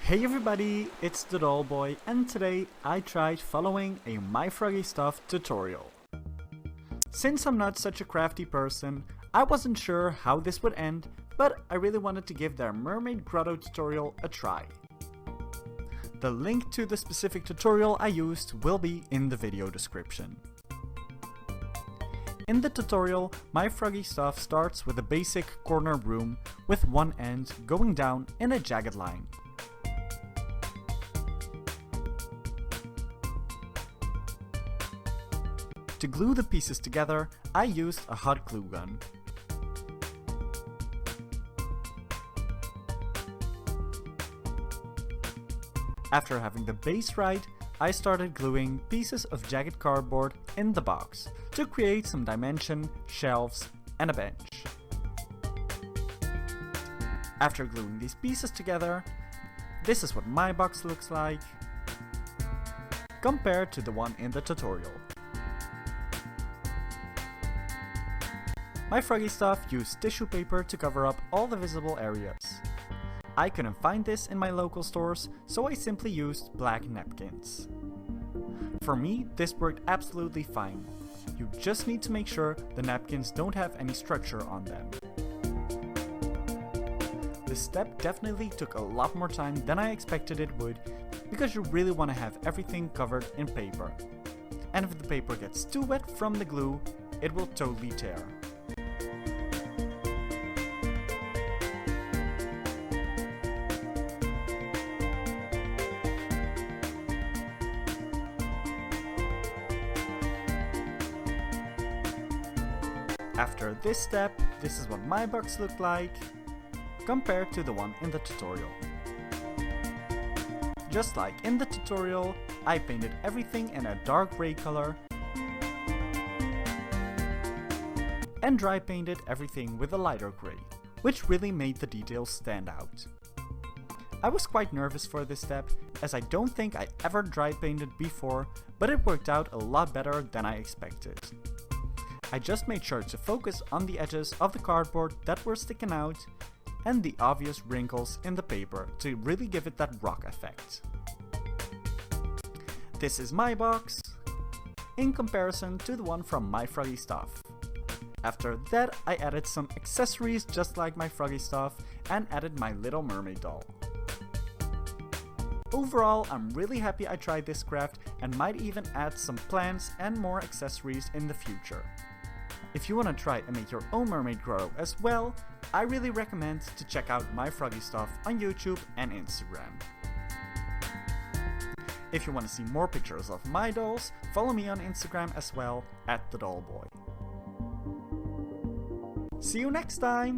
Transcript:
Hey everybody, it's TheDollBoy, and today I tried following a MyFroggyStuff tutorial. Since I'm not such a crafty person, I wasn't sure how this would end, but I really wanted to give their Mermaid Grotto tutorial a try. The link to the specific tutorial I used will be in the video description. In the tutorial, MyFroggyStuff starts with a basic corner room with one end going down in a jagged line. To glue the pieces together, I used a hot glue gun. After having the base right, I started gluing pieces of jagged cardboard in the box to create some dimension, shelves, and a bench. After gluing these pieces together, this is what my box looks like compared to the one in the tutorial. MyFroggyStuff used tissue paper to cover up all the visible areas. I couldn't find this in my local stores, so I simply used black napkins. For me, this worked absolutely fine. You just need to make sure the napkins don't have any structure on them. This step definitely took a lot more time than I expected it would, because you really want to have everything covered in paper. And if the paper gets too wet from the glue, it will totally tear. After this step, this is what my box looked like compared to the one in the tutorial. Just like in the tutorial, I painted everything in a dark gray color and dry painted everything with a lighter gray, which really made the details stand out. I was quite nervous for this step, as I don't think I ever dry painted before, but it worked out a lot better than I expected. I just made sure to focus on the edges of the cardboard that were sticking out and the obvious wrinkles in the paper to really give it that rock effect. This is my box in comparison to the one from MyFroggyStuff. After that, I added some accessories just like MyFroggyStuff and added my little mermaid doll. Overall, I'm really happy I tried this craft and might even add some plants and more accessories in the future. If you want to try and make your own mermaid grotto as well, I really recommend to check out MyFroggyStuff on YouTube and Instagram. If you want to see more pictures of my dolls, follow me on Instagram as well at TheDollBoy. See you next time!